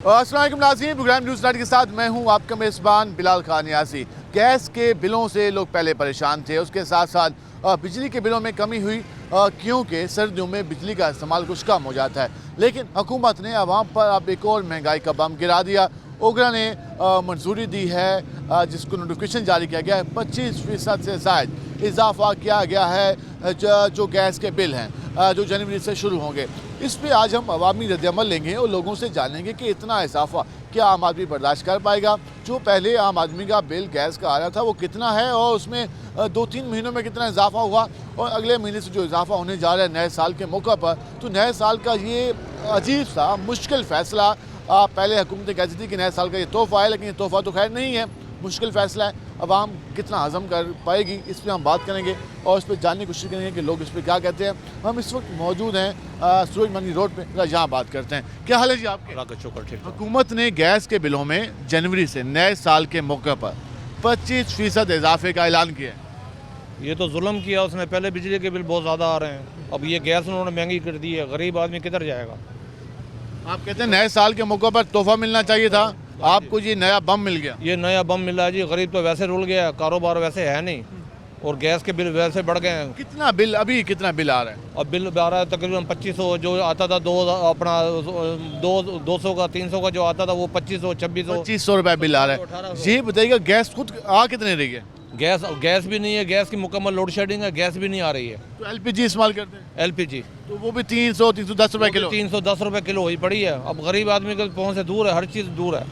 अस्सलाम वालेकुम नाज़रीन, प्रोग्राम न्यूज़ नाइट के साथ मैं हूं आपका मेज़बान बिलाल खान यासी। गैस के बिलों से लोग पहले परेशान थे, उसके साथ साथ बिजली के बिलों में कमी हुई क्योंकि सर्दियों में बिजली का इस्तेमाल कुछ कम हो जाता है। लेकिन हुकूमत ने आवाम पर अब एक और महंगाई का बम गिरा दिया। ओगरा ने मंजूरी दी है जिसको नोटिफिकेशन जारी किया गया है, 25% से ज़ायद इजाफा किया गया है जो गैस के बिल हैं जो जनवरी से शुरू होंगे। इस पर आज हम अवामी रद्दअमल लेंगे और लोगों से जानेंगे कि इतना इजाफा क्या आम आदमी बर्दाश्त कर पाएगा। जो पहले आम आदमी का बिल गैस का आ रहा था वो कितना है और उसमें 2-3 महीनों में कितना इजाफा हुआ और अगले महीने से जो इजाफा होने जा रहा है नए साल के मौका पर, तो नए साल का ये अजीब सा मुश्किल फ़ैसला पहले हुकूमतें कहती थी कि नए साल का ये तोहफ़ा है, लेकिन ये तोहफ़ा तो खैर नहीं है, मुश्किल फ़ैसला है। अवाम कितना हज़म कर पाएगी इस पर हम बात करेंगे और इस पर जानने की कोशिश करेंगे कि लोग इस पर क्या कहते हैं। हम इस वक्त मौजूद हैं सूरजमंदी रोड पे, यहाँ बात करते हैं। क्या हाल है जी आपके? शुक्र ठीक। हुकूमत ने गैस के बिलों में जनवरी से नए साल के मौके पर 25% इजाफे का ऐलान किया है। ये तो जुल्म किया उसने, पहले बिजली के बिल बहुत ज़्यादा आ रहे हैं, अब ये गैस उन्होंने महंगी कर दी है, गरीब आदमी किधर जाएगा। आप कहते हैं नए साल के मौके पर तोहफा मिलना चाहिए था, आपको ये नया बम मिल गया। ये नया बम मिला है जी, गरीब तो वैसे रुल गया, कारोबार वैसे है नहीं और गैस के बिल वैसे बढ़ गए हैं। कितना बिल अभी कितना बिल आ रहा है? अब बिल आ रहा है तकरीबन 2500, जो आता था 200 का 300 का जो आता था वो 2500 2600 2500 रुपये बिल आ रहा है। 1800। ये बताइएगा गैस खुद आ कितने रही है? गैस भी नहीं है, गैस की मुकम्मल लोड शेडिंग है, गैस भी नहीं आ रही है। तो एलपीजी इस्तेमाल करते हैं, एलपीजी तो वो भी 300-310 रुपये किलो। 310 रुपये किलो ही पड़ी है। अब गरीब आदमी के पहुँच से दूर है, हर चीज़ दूर है।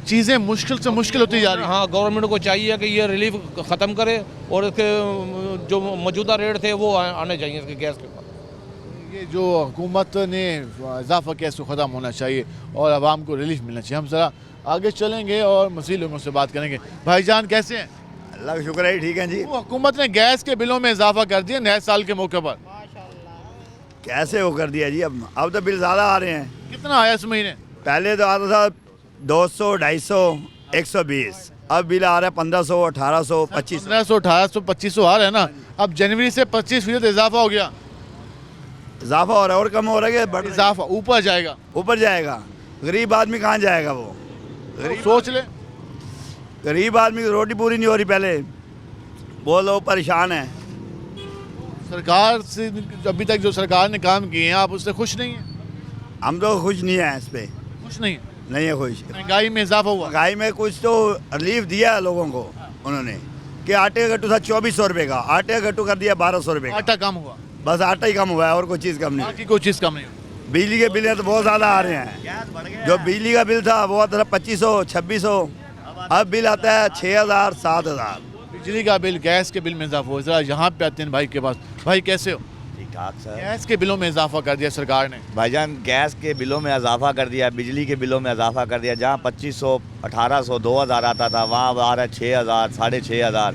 चीज़ें मुश्किल से मुश्किल होती जा रही हैं। हाँ, गवर्नमेंट को चाहिए कि ये रिलीफ ख़त्म करे और इसके जो मौजूदा रेट थे वो आने चाहिए इसके गैस के ऊपर। ये जो हुकूमत ने इजाफा किया इसको ख़त्म होना चाहिए और आवाम को रिलीफ मिलना चाहिए। हम ज़रा आगे चलेंगे और मज़ीद लोगों से बात करेंगे। भाईजान कैसे हैं? अल्लाह का शुक्र है, ठीक है जी। हुकूमत ने गैस के बिलों में इजाफा कर दिया नए साल के मौके पर। कैसे वो कर दिया जी? अब तो बिल ज़्यादा आ रहे हैं। कितना आया इस महीने? पहले तो आता था 200, 250, 120, अब बिल आ रहा है 1500, 1800, 2500। 1500, 1800, 2500 आ रहा है ना। अब जनवरी से 25% इजाफा हो गया। इजाफा हो रहा है और कम हो रहा है कि बढ़ इजाफा ऊपर जाएगा। ऊपर जाएगा। गरीब आदमी कहाँ जाएगा? वो सोच ले, गरीब आदमी की रोटी पूरी नहीं हो रही। पहले वो लोग परेशान हैं। सरकार से अभी तक जो सरकार ने काम किए हैं आप उससे खुश नहीं हैं? हम तो खुश नहीं हैं इस पर, खुश नहीं? नहीं है खुश। महंगाई में इजाफा हुआ, महंगाई में कुछ तो रिलीफ दिया है लोगों को उन्होंने, कि आटे का गट्टू था 2400 रुपये का, आटे का गट्टू कर दिया 1200 रुपये का। आटा कम हुआ, बस आटा ही कम हुआ है और कोई चीज़ कम नहीं। बाकी कोई चीज़ कम नहीं हुई। बिजली के बिल तो बहुत ज़्यादा आ रहे हैं। जो बिजली का बिल था वो आता था 2500, 2600, अब बिल आता है 6000, 7000। बिजली का बिल, गैस के बिल में इजाफा हुआ। ज़रा यहाँ पे आते हैं भाई के पास। भाई कैसे हो? ठीक ठाक सर। गैस के बिलों में इजाफा कर दिया सरकार ने। भाईजान गैस के बिलों में इजाफा कर दिया, बिजली के बिलों में इजाफा कर दिया। जहाँ 2500, 1800, 2000 आता था वहाँ आ रहा है 6000, 6500।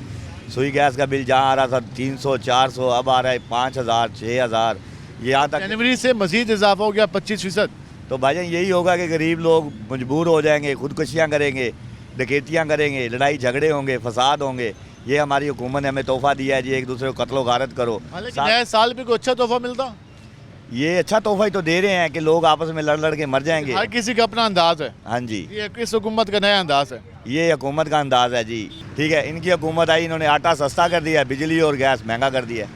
सुई गैस का बिल जहाँ आ रहा था 300, 400, अब आ रहा है 5000, 6000। यहाँ तक जनवरी से मजीद इजाफा हो गया 25%। तो भाईजान यही होगा कि गरीब लोग मजबूर हो जाएंगे, खुदकुशियाँ करेंगे, डकैतियाँ करेंगे, लड़ाई झगड़े होंगे, फसाद होंगे। ये हमारी हुकूमत ने हमें तोहफा दिया है जी, एक दूसरे को कत्लो गारत करो। नए साल पे कोई अच्छा तोहफा मिलता? ये अच्छा तोहफा ही तो दे रहे हैं कि लोग आपस में लड़ लड़ के मर जाएंगे। हर किसी का अपना अंदाज है। हाँ जी, ये इस हुकूमत का नया अंदाज है। ये हुकूमत का अंदाज है जी। ठीक है, इनकी हुकूमत आई, इन्होंने आटा सस्ता कर दिया, बिजली और गैस महंगा कर दिया।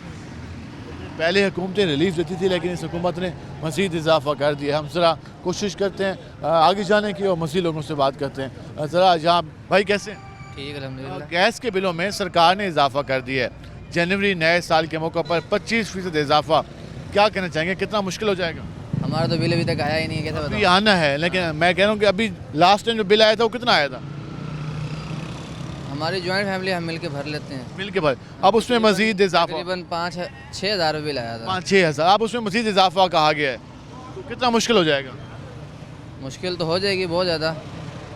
पहले हुकूमतें रिलीफ देती थी लेकिन इस हुकूमत ने मज़ीद इजाफा कर दिया। हम ज़रा कोशिश करते हैं आगे जाने की और मज़ीद लोगों से बात करते हैं। ज़रा जहाँ भाई कैसे? ठीक है अल्हम्दुलिल्लाह। गैस के बिलों में सरकार ने इजाफा कर दिया है जनवरी नए साल के मौके पर 25% इजाफा। क्या कहना चाहेंगे, कितना मुश्किल हो जाएगा? हमारा तो बिल अभी तक आया ही नहीं है, कैसे अभी बताऊं? आना है, लेकिन मैं कह रहा हूँ कि अभी लास्ट टाइम जो बिल आया था वो कितना आया था? हमारी जॉइंट फैमिली हम मिल के भर लेते हैं। मिल के भाई अब उसमें मज़ीद इजाफा तकरीबन 5-6 हज़ार बिल आया था। 5-6 हज़ार, अब उसमें मज़ीद इजाफा कहा गया है, तो कितना मुश्किल हो जाएगा? मुश्किल तो हो जाएगी बहुत ज़्यादा,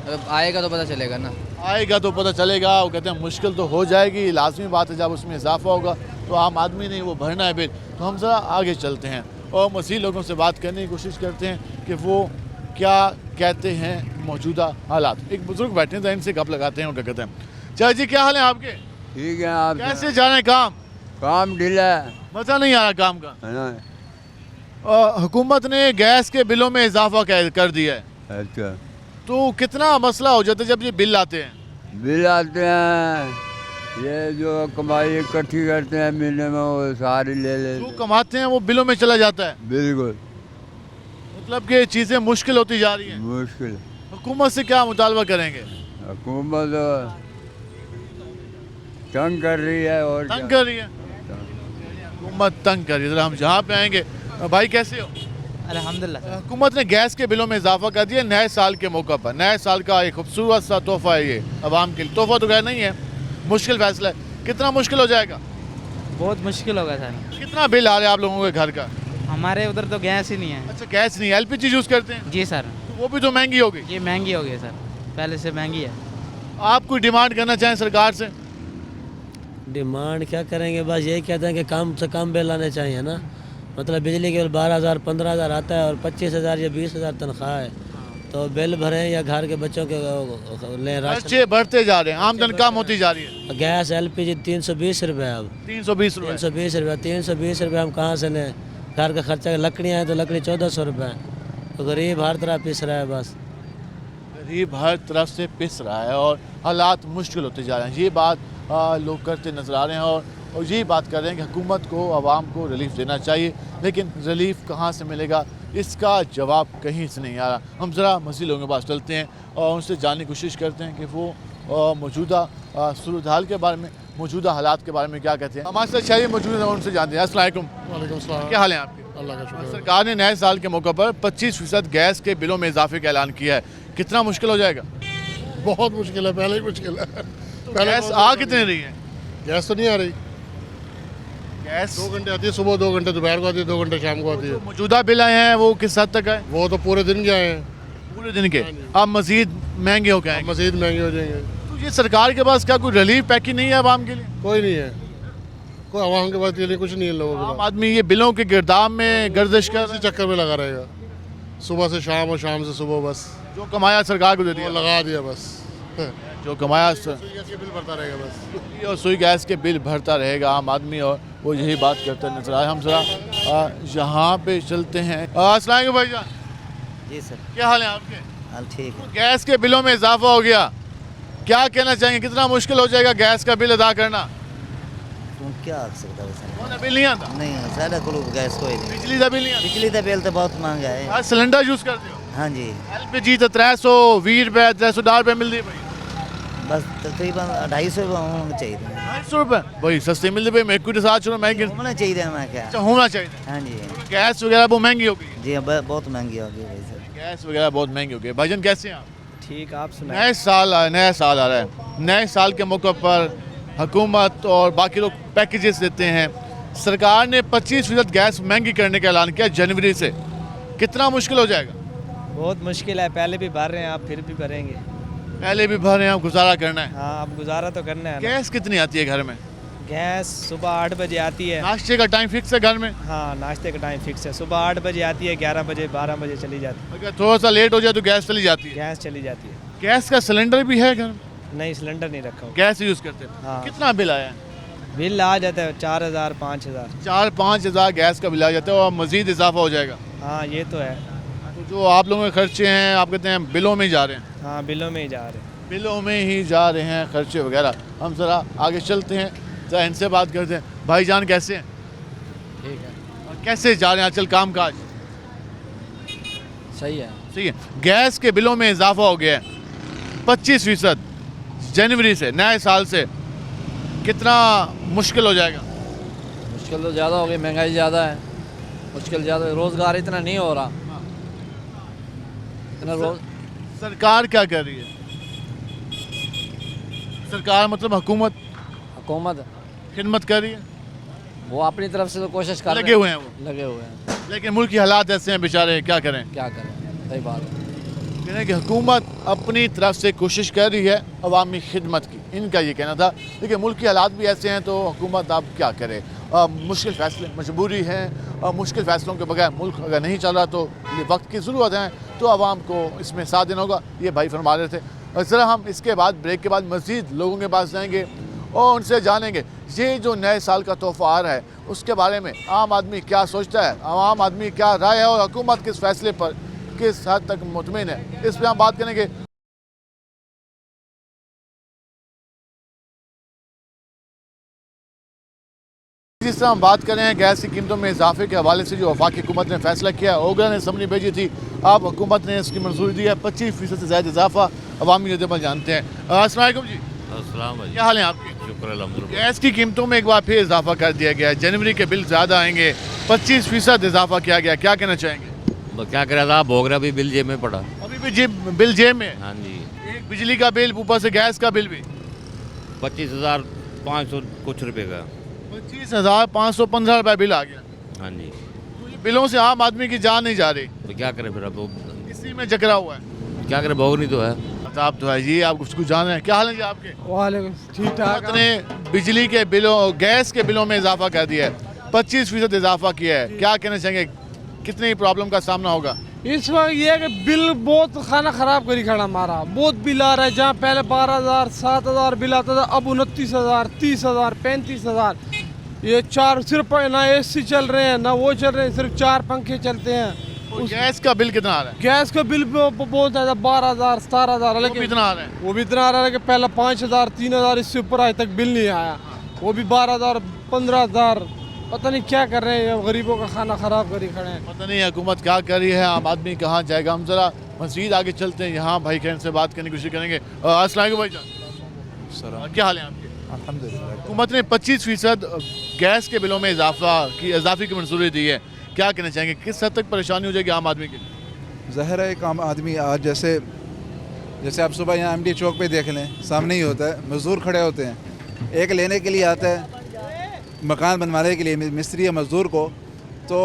अब आएगा तो पता चलेगा ना। आएगा तो पता चलेगा। वो कहते हैं मुश्किल तो हो जाएगी, लाजमी बात है, जब उसमें इजाफा होगा तो आम आदमी ने वो भरना है बिल। तो हम ज़रा आगे चलते हैं और मज़ीद लोगों से बात करने की कोशिश करते हैं कि वो क्या कहते हैं मौजूदा हालात। एक बुजुर्ग बैठे हैं, इनसे गप लगाते हैं और क्या कहते हैं। चाचा जी क्या हाल है आपके? ठीक है। आप कैसे जा रहे हैं काम? काम ढीला है मज़ा नहीं आ रहा काम का? है ना? हुकूमत ने गैस के बिलों में इजाफा कर दिया है। अच्छा, तो कितना मसला हो जाता है जब ये बिल आते हैं? बिल आते हैं, ये जो कमाई इकट्ठी करते हैं महीने में वो सारी ले जो लेते हैं। कमाते हैं वो बिलों में चला जाता है, बिल्कुल मतलब कि चीज़ें मुश्किल होती जा रही हैं। मुश्किल। हुकूमत से क्या मुतालबा करेंगे? हुकूमत तंग कर रही है और तंग क्या? कर रही है, हुकूमत तंग कर रही है। जरा हम जहाँ पे आएंगे, भाई कैसे हो? अल्हम्दुलिल्लाह। हुकूमत ने गैस के बिलों में इजाफा कर दिया नए साल के मौका पर। नए साल का एक खूबसूरत सा तोहफा है ये आवाम के लिए। तोहफा तो खैर नहीं है, मुश्किल फैसला है। कितना मुश्किल हो जाएगा? बहुत मुश्किल होगा सर। कितना बिल आ रहा है आप लोगों के घर का? हमारे उधर तो गैस ही नहीं है। अच्छा, गैस नहीं, एलपीजी यूज़ करते हैं? जी सर, तो वो भी तो महंगी हो गई। ये महंगी हो गई सर, पहले से महंगी है। आप कोई डिमांड करना चाहें सरकार से? डिमांड क्या करेंगे, बस यही कहते हैं कि कम से कम बिल आने चाहिए ना। मतलब बिजली के बिल 12,000 15,000 आता है और 25,000 या 20,000 तनख्वाह है, तो बिल भरें या घर के बच्चों के लें राशन। खर्चे बढ़ते जा रहे हैं, आमदन कम होती जा रही है। गैस एलपीजी 320 रुपये, अब 320 रुपये। 320 रुपये, 320 रुपये हम कहाँ से लें? घर का खर्चा, लकड़ियाँ हैं तो लकड़ी 1,400 रुपये, तो गरीब हर तरह पिस रहा है बस। गरीब हर तरफ से पिस रहा है और हालात मुश्किल होते जा रहे हैं। ये बात लोग करते नज़र आ रहे हैं और यही बात कर रहे हैं कि हुकूमत को आवाम को रिलीफ देना चाहिए, लेकिन रिलीफ कहाँ से मिलेगा इसका जवाब कहीं से नहीं आ रहा। हम ज़रा मज़ीद लोगों के पास चलते हैं और उनसे जानने की कोशिश करते हैं कि वो मौजूदा सूरत हाल के बारे में, मौजूदा हालात के बारे में क्या कहते हैं। हमारे साथ शहरी मौजूद हैं, उनसे जानते हैं। अस्सलाम वालेकुम। वालेकुम सलाम। क्या हाल है आपके? अल्लाह का शुक्र है। सरकार ने नए साल के मौके पर 25% गैस के बिलों में इजाफे का ऐलान किया है। कितना मुश्किल हो जाएगा? बहुत मुश्किल है, पहले ही मुश्किल है। पहले गैस बहुत आ मुश्किल कितने रही है? है। गैस तो नहीं आ रही। गैस 2 घंटे आती है सुबह, 2 घंटे दोपहर को आती है, 2 घंटे शाम को आती है। मौजूदा बिल आए हैं वो किस हद तक है? वो तो पूरे दिन के आए हैं, पूरे दिन के। अब मजीद महंगे हो गए। मजीद महंगे हो जाएंगे। तो ये सरकार के पास क्या कोई रिलीफ पैकेज नहीं है आवाम के लिए? कोई नहीं है, कोई आवाम के पास के लिए कुछ नहीं है लोगों के आम पास। आदमी ये बिलों के गिरदाम में गर्दिश कर इसी चक्कर में लगा रहेगा, सुबह से शाम और शाम से सुबह, बस जो कमाया सरकार को दे वो दिया, लगा दिया बस। जो कमाया गैस के बिल भरता रहेगा बस। और सुई गैस के बिल भरता रहेगा आम आदमी, और वो यही बात करते नजर आए। हम जरा यहाँ पे चलते हैं। अस्सलाम वालेकुम भाईजान, जी सर। क्या हाल है आपके? हाल ठीक है। गैस के बिलों में इजाफा हो गया, क्या कहना चाहेंगे? कितना मुश्किल हो जाएगा गैस का बिल अदा करना? तुम क्या आ सकता है सर? कौन बिल नहीं आता? नहीं है साढ़े को गैस कोई नहीं। बिजली का बिल नहीं आता? बिजली का बिल तो बहुत महंगा है। आज सिलेंडर यूज करते हो? हाँ जी, एलपीजी तो 320 रुपए 310 रुपए मिल रही है भाई। बस तकरीबन 250 होना चाहिए। 250 रुपए भाई सस्ती मिल रही है। मैं कुछ 7 रुपए महंगी होना चाहिए मैं क्या। अच्छा होना चाहिए। हाँ जी, गैस वगैरह वो महंगी हो गई है। जी बहुत महंगी हो गई भाई सर। गैस वगैरह बहुत महंगी हो गई है। भाईजान कैसे हैं आप? ठीक, आप सुनाए। नए साल आ रहा है। नए साल के मौके पर हुकूमत और बाकी लोग पैकेजेस देते हैं। सरकार ने 25% गैस महंगी करने का ऐलान किया जनवरी से। कितना मुश्किल हो जाएगा? बहुत मुश्किल है, पहले भी भर रहे हैं, आप फिर भी भरेंगे। पहले भी भर रहे हैं, अब गुजारा करना है। हाँ, अब गुजारा तो करना है ना। गैस कितनी आती है घर में? गैस सुबह 8 बजे आती है। नाश्ते का टाइम फिक्स है घर में? हाँ, नाश्ते का टाइम फिक्स है। सुबह 8 बजे आती है, 11 बजे 12 बजे चली जाती है। अगर थोड़ा सा लेट हो जाए तो गैस चली जाती है। गैस चली जाती है। गैस का सिलेंडर भी है घर में? नहीं, सिलेंडर नहीं रखा हुआ। गैस यूज़ करते हैं। हाँ। कितना बिल आया है? बिल आ जाता है 4,000 5,000। 4-5 हज़ार गैस का बिल आ जाता है और मज़ीद इजाफा हो जाएगा। हाँ, ये तो है। तो जो आप लोगों के खर्चे हैं आप कहते हैं बिलों में ही जा रहे हैं? हाँ, बिलों में ही जा रहे हैं। बिलों में ही जा रहे हैं खर्चे वगैरह। हम ज़रा आगे चलते हैं, ज़रा इनसे बात करते हैं। भाईजान कैसे हैं? ठीक है, और कैसे जा रहे हैं आजकल काम काज? सही है। सही है। गैस के बिलों में इजाफा हो गया है 25% जनवरी से, नए साल से। कितना मुश्किल हो जाएगा? मुश्किल तो ज़्यादा हो गई, महंगाई ज़्यादा है, मुश्किल ज़्यादा। रोज़गार इतना नहीं हो रहा, इतना रोज। सरकार क्या कर रही है? सरकार मतलब हुकूमत हुकूमत खिदमत कर रही है, वो अपनी तरफ से तो कोशिश कर लगे हुए हैं वो। लगे हुए हैं, लेकिन मुल्क के हालात ऐसे हैं बेचारे, क्या करें? क्या करें, सही बात है। कह रहे हैं कि हुकूमत अपनी तरफ से कोशिश कर रही है अवामी खिदमत की, इनका ये कहना था। लेकिन मुल्क के हालात भी ऐसे हैं तो हुकूमत अब क्या करे? मुश्किल फ़ैसले, मजबूरी है। मुश्किल फ़ैसलों के बगैर मुल्क अगर नहीं चल रहा तो ये वक्त की ज़रूरत है, तो आवाम को इसमें साथ देना होगा। ये भाई फरमा रहे थे। और ज़रा हम इसके बाद ब्रेक के बाद मज़ीद लोगों के पास जाएंगे और उनसे जानेंगे ये जो नए साल का तोहफ़ा आ रहा है उसके बारे में आम आदमी क्या सोचता है, आम आदमी क्या राय है और हुकूमत किस फ़ैसले पर किस हद तक मुतमिन है, इस पर हम बात करेंगे। जिस तरह हम बात कर रहे हैं गैस की कीमतों में इजाफे के हवाले से जो वफाकी हुकूमत ने फैसला किया, ओगरा ने असम्बली भेजी थी, अब हुकूमत ने इसकी मंजूरी दी है। 25% से ज़्यादा इजाफा अवामी रद्दमल जानते हैं। अस्सलाम वालेकुम जी, क्या हाल है आपके? शुक्र अल्हम्दुलिल्लाह। गैस की कीमतों में एक बार फिर इजाफा कर दिया गया है। जनवरी के बिल ज़्यादा आएंगे, 25% इजाफा किया गया, क्या कहना चाहेंगे? तो क्या करा था, भोगरा भी बिल जेब में पड़ा। अभी भी बिल जेब में है। हाँ जी, एक बिजली का बिल, ऊपर से गैस का बिल भी 25,500 कुछ रुपए का। 25,515 रुपये बिल आ गया। हाँ जी, तो ये बिलों से आम आदमी की जान नहीं जा रही, तो क्या करें फिर, अब तो इसी में जकरा हुआ है। क्या करें, भोगनी तो है। आप तो है जी, आप कुछ जान रहे हैं। क्या हाल है जी आपके? वालेकुम ठीक ठाक। हुकूमत ने बिजली के बिलों, गैस के बिलों में इजाफा कर दिया है, 25% इजाफा किया है, क्या कहना चाहेंगे? कितनी प्रॉब्लम का सामना होगा? इस वक्त ये है कि बिल बहुत खाना खराब करी खड़ा हमारा, बहुत बिल आ रहा है। जहाँ पहले 12,000 7,000 बिल आता था, अब 29,000 30,000 35,000। ये चार सिर्फ ना एसी चल रहे हैं ना वो चल रहे हैं, सिर्फ 4 पंखे चलते हैं। तो गैस का बिल कितना आ रहा है? गैस का बिल बहुत ज़्यादा 12,000 17,000, वो भी लेकिन इतना आ रहा है? वो भी इतना आ रहा है कि पहले 5,000 3,000 इससे ऊपर आज तक बिल नहीं आया। वो भी 12,000 15,000, पता नहीं क्या कर रहे हैं, गरीबों का खाना खराब करी खड़े हैं। पता नहीं हुकूमत क्या कर रही है, आम आदमी कहाँ जाएगा। हम जरा मज़ीद आगे चलते हैं, यहाँ भाई कहन से बात करने की कोशिश करेंगे। अस्सलाम वालेकुम भाईजान, क्या हाल है आपके? अल्हम्दुलिल्लाह। हुकूमत ने 25% गैस के बिलों में इजाफे की मंजूरी दी है, क्या कहना चाहेंगे? किस हद तक परेशानी हो जाएगी आम आदमी के लिए? ज़ाहिर है एक आम आदमी आज जैसे आप सुबह यहाँ एमडी चौक पे देख लें, सामने ही होता है, मज़दूर खड़े होते हैं। एक लेने के लिए आता है मकान बनवाने के लिए मिस्त्री या मज़दूर को, तो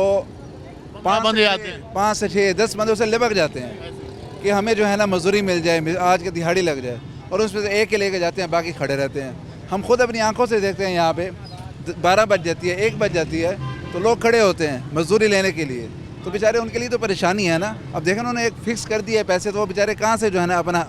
5 बंदे आते हैं, 5 से 6 10 बंदे उसे लिपक जाते हैं कि हमें जो है ना मजदूरी मिल जाए, आज की दिहाड़ी लग जाए, और उसमें से एक ही लेके जाते हैं, बाकी खड़े रहते हैं। हम खुद अपनी आंखों से देखते हैं, यहाँ पे 12 बज जाती है 1 बज जाती है तो लोग खड़े होते हैं मजदूरी लेने के लिए, तो बेचारे उनके लिए तो परेशानी है ना। अब देखें उन्होंने एक फिक्स कर दिया है पैसे, तो वो बेचारे कहाँ से जो है ना अपना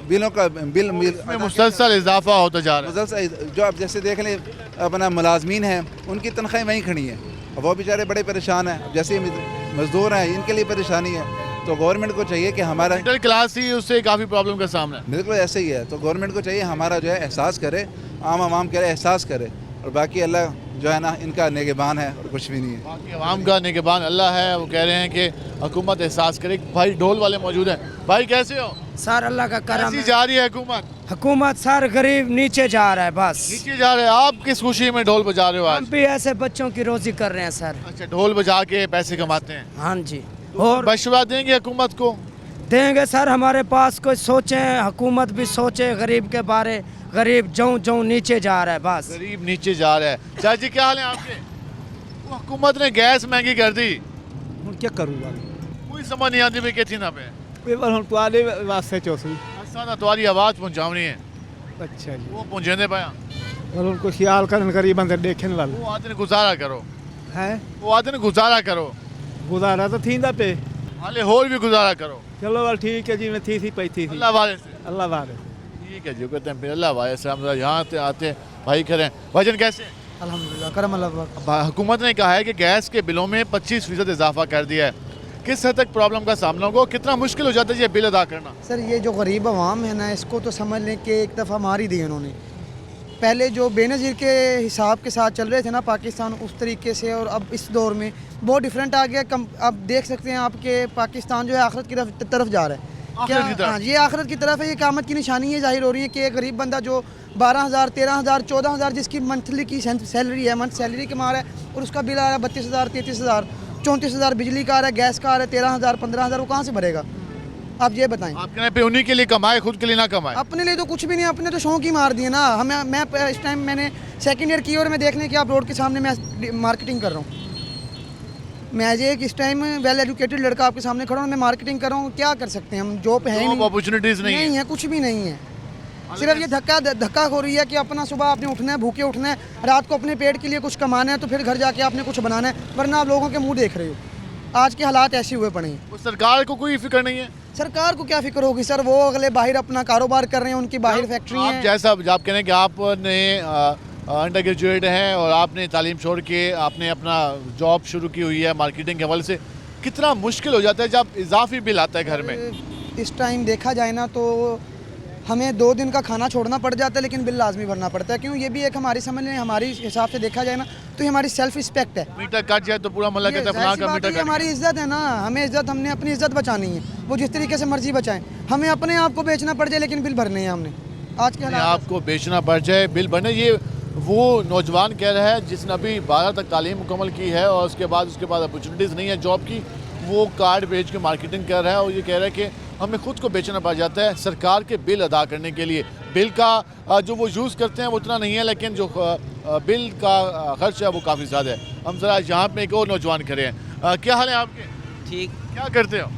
बिलों का बिल मुसलसल इजाफा होता जा रहा है। मुसलसल जो आप जैसे देख लें अपना मुलाजमीन हैं, उनकी तनख्वाहें वहीं खड़ी हैं, अब वो बेचारे बड़े परेशान हैं। जैसे मजदूर हैं, इनके लिए परेशानी है, तो गवर्नमेंट को चाहिए कि हमारा मिडिल क्लास ही उससे काफ़ी प्रॉब्लम का सामना है। बिल्कुल ऐसे ही है, तो गवर्नमेंट को चाहिए हमारा जो है एहसास करे, आवाम करे एहसास करे, और बाकी अल्लाह जो है ना इनका निगहबान है और कुछ भी नहीं है। बाकी आवाम का निगहबान अल्लाह है। वो कह रहे हैं कि हुकूमत एहसास करे। भाई ढोल वाले मौजूद हैं, भाई कैसे हो? सर अल्लाह का करम कैसी है। जा रही है हुकूमत? हुकूमत सर गरीब नीचे जा रहा है, बस नीचे जा रहे हैं। आप किस खुशी में ढोल बजा रहे हो हम आज? भी ऐसे बच्चों की रोजी कर रहे हैं सर। अच्छा, ढोल बजा के पैसे कमाते हैं। हाँ जी, और मशवरा देंगे हुकूमत को? देंगे सर, हमारे पास कोई सोचे, हुकूमत भी सोचे गरीब के बारे। गरीब जऊं नीचे जा रहा है, बस गरीब नीचे जा रहा है। चाची क्या हाल है आपके? हुकूमत ने गैस महंगी कर दी, क्या करूँगा, कोई समझ नहीं आती भी कितनी ना पे। वास्ते चौसी। असा तुम्हारी आवाज़ पहुँचावनी है। अच्छा जी, वो पहुँचे पाया, और उनको ख्याल करने गरीब बंदे देखने वाले वो आते गुजारा करो, हैं। वो आते गुजारा करो, गुजारा तो थी पे, हाले होर भी गुजारा करो। चलो वाल ठीक है जी, मैं थी पई थी अल्लाह वाले से। अल्लाह वाले। ठीक है जी, कहते हैं फिर अल्लाह वाले से। हम यहाँ आते हैं भाई करें। भाईजान कैसे? अल्हम्दुलिल्लाह करम अल्लाह। हुकूमत ने कहा है कि गैस के बिलों में 25% इजाफा कर दिया है, किस हद तक प्रॉब्लम का सामना होगा, कितना मुश्किल हो जाता है ये बिल अदा करना? सर ये जो गरीब आवाम है ना, इसको तो समझ लें कि एक दफ़ा मार ही दी उन्होंने। पहले जो बेनज़ीर के हिसाब के साथ चल रहे थे ना पाकिस्तान, उस तरीके से, और अब इस दौर में बहुत डिफरेंट आ गया। अब देख सकते हैं आपके पाकिस्तान जो है आखिरत की तरफ जा रहा है। क्या? हाँ, ये आखिरत की तरफ है। ये क़यामत की निशानी है, जाहिर हो रही है कि एक गरीब बंदा जो 12,000 13,000 14,000 जिसकी मंथली की सैलरी है, मंथ सैलरी कमा रहा है, और उसका बिल आ रहा है 32,000 33,000 34,000 बिजली का आ रहा है, गैस का आ रहा है 13,000 15,000, वो कहाँ से भरेगा? आप ये बताएं। आप कहने पे उन्हीं के लिए कमाए, खुद के लिए ना कमाए? अपने लिए तो कुछ भी नहीं, अपने तो शौक ही मार दिए ना। मैं इस टाइम मैंने सेकंड ईयर की, और मैं देख लें कि आप रोड के सामने मैं मार्केटिंग कर रहा हूँ। मैं एक इस टाइम वेल एजुकेटेड लड़का आपके सामने खड़ा हूँ, मैं मार्केटिंग कर रहा हूँ। क्या कर सकते हैं हम? जॉब है ही नहीं, अपॉर्चुनिटीज़ नहीं है, कुछ भी नहीं है। सिर्फ ये धक्का हो रही है कि अपना सुबह आपने उठना है, भूखे उठना है, रात को अपने पेट के लिए कुछ कमाना है, तो फिर घर जाके आपने कुछ बनाना है, वरना आप लोगों के मुंह देख रहे हो। आज के हालात ऐसे हुए पड़े हैं। सरकार को कोई फिक्र नहीं है? सरकार को क्या फिक्र होगी सर, वो अगले बाहर अपना कारोबार कर रहे हैं, उनकी बाहर फैक्ट्री है। जैसा आप कह रहे हैं कि आपने अंडर ग्रेजुएट हैं और आपने तालीम छोड़ के आपने अपना जॉब शुरू की हुई है मार्केटिंग के हवाले से, कितना मुश्किल हो जाता है जब इजाफी बिल आता है घर में? इस टाइम देखा जाए ना तो हमें 2 दिन का खाना छोड़ना पड़ जाता है, लेकिन बिल लाजमी भरना पड़ता है। क्यों? ये भी एक हमारी समझ लें, हमारी हिसाब से देखा जाए ना तो ये हमारी सेल्फ रिस्पेक्ट है। मीटर कट जाए तो पूरा मोहल्ला कहता है फलां का मीटर ये कट हमारी इज्जत है ना, हमें इज्जत, हमने अपनी इज्जत बचानी है। वो जिस तरीके से मर्जी बचाएं, हमें अपने आप को बेचना पड़ जाए लेकिन बिल भरने हैं हमने। आज के अपने हालात आप को बेचना पड़ जाए, बिल भरने। ये वो नौजवान कह रहा है जिसने अभी 12 तक तालीम मुकम्मल की है और उसके बाद अपॉर्चुनिटीज़ नहीं है जॉब की, वो कार्ड बेच के मार्केटिंग कर रहा है और ये कह रहा है कि हमें खुद को बेचना पड़ जाता है सरकार के बिल अदा करने के लिए। बिल का जो वो यूज़ करते हैं वो उतना नहीं है, लेकिन जो बिल का खर्च है वो काफ़ी ज़्यादा है। हम ज़रा यहाँ पे एक और नौजवान खड़े हैं। क्या हाल है आपके? ठीक। क्या करते हो?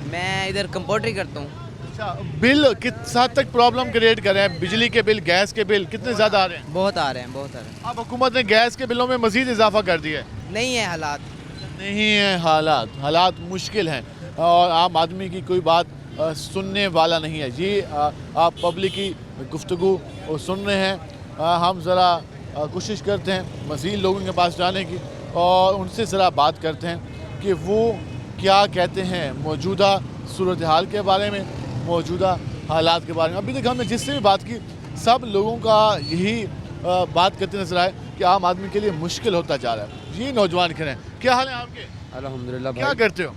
मैं इधर कंप्यूटरी करता हूँ। अच्छा, बिल किस हद तक प्रॉब्लम क्रिएट कर रहे हैं? बिजली के बिल, गैस के बिल कितने ज़्यादा आ रहे हैं? बहुत आ रहे हैं, बहुत आ रहे हैं। अब हुकूमत ने गैस के बिलों में मज़ीद इजाफा कर दिया है। नहीं है हालात, नहीं है हालात मुश्किल हैं और आम आदमी की कोई बात सुनने वाला नहीं है। जी आप पब्लिक की गुफ्तगू सुन रहे हैं। हम ज़रा कोशिश करते हैं मज़ीद लोगों के पास जाने की और उनसे ज़रा बात करते हैं कि वो क्या कहते हैं मौजूदा सूरत हाल के बारे में, मौजूदा हालात के बारे में। अभी तक हमने जिससे भी बात की सब लोगों का यही बात करते नजर आए कि आम आदमी के लिए मुश्किल होता जा रहा है। ये नौजवान खड़े हैं। क्या हाल है आपके? अल्हम्दुलिल्लाह क्या करते हो?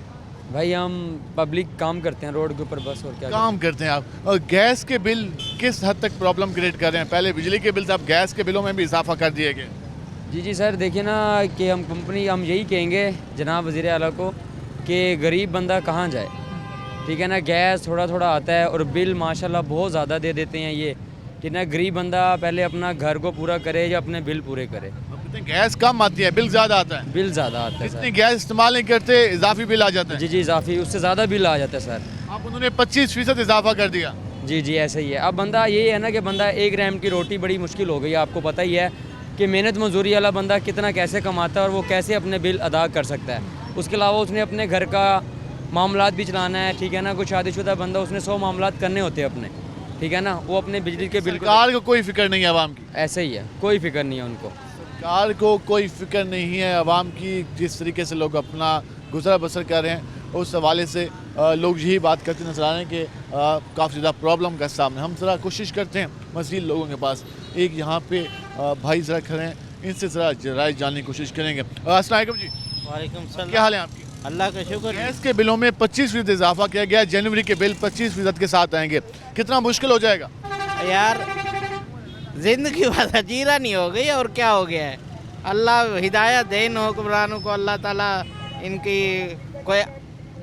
भाई हम पब्लिक काम करते हैं रोड के ऊपर, बस और क्या काम करते हैं आप। और गैस के बिल किस हद तक प्रॉब्लम क्रिएट कर रहे हैं? पहले बिजली के बिल, अब गैस के बिलों में भी इजाफा कर दिए गए। जी सर, देखिए ना कि हम यही कहेंगे जनाब वज़ीर आला को कि गरीब बंदा कहाँ जाए, ठीक है ना। गैस थोड़ा थोड़ा आता है और बिल माशाल्लाह बहुत ज़्यादा दे देते हैं ये, कि ना गरीब बंदा पहले अपना घर को पूरा करे या अपने बिल पूरे करे। गैस कम आती है, बिल ज़्यादा आता है। बिल ज़्यादा आता है जितनी सर। गैस इस्तेमाल नहीं करते इजाफी बिल आ जाता है। जी इजाफी, उससे ज़्यादा बिल आ जाता है सर। अब उन्होंने 25% इजाफा कर दिया। जी ऐसे ही है। अब बंदा यही है ना कि बंदा 1 ग्राम की रोटी बड़ी मुश्किल हो गई है। आपको पता ही है कि मेहनत मजदूरी वाला बंदा कितना कैसे कमाता है और वो कैसे अपने बिल अदा कर सकता है। उसके अलावा उसने अपने घर का मामलात भी चलाना है, ठीक है ना। कुछ शादीशुदा बंदा, उसने 100 मामलात करने होते हैं अपने, ठीक है ना। वो अपने बिजली के बिल सरकार को कोई फिक्र नहीं है आवाम की। ऐसे ही है, कोई फिक्र नहीं है उनको। सरकार को कोई फिक्र नहीं है आवाम की। जिस तरीके से लोग अपना गुजर बसर कर रहे हैं उस हवाले से लोग यही बात करते नजर आ रहे हैं कि काफ़ी ज़्यादा प्रॉब्लम का सामने। हम ज़रा कोशिश करते हैं मज़ीद लोगों के पास। एक यहाँ पे भाई ज़रा खड़े हैं, इनसे ज़रा राय जानने की कोशिश करेंगे। अस्सलाम वालेकुम जी। वालेकुम सलाम। क्या हाल है आपकी? अल्लाह का शुक्र। गैस के बिलों में 25% इजाफा किया गया। जनवरी के बिल 25% के साथ आएंगे। कितना मुश्किल हो जाएगा? यार जिंदगी वाला जीरा नहीं हो गई और क्या हो गया है। अल्लाह हिदायत दे इन हुक्मरानों को, अल्लाह ताला इनकी कोई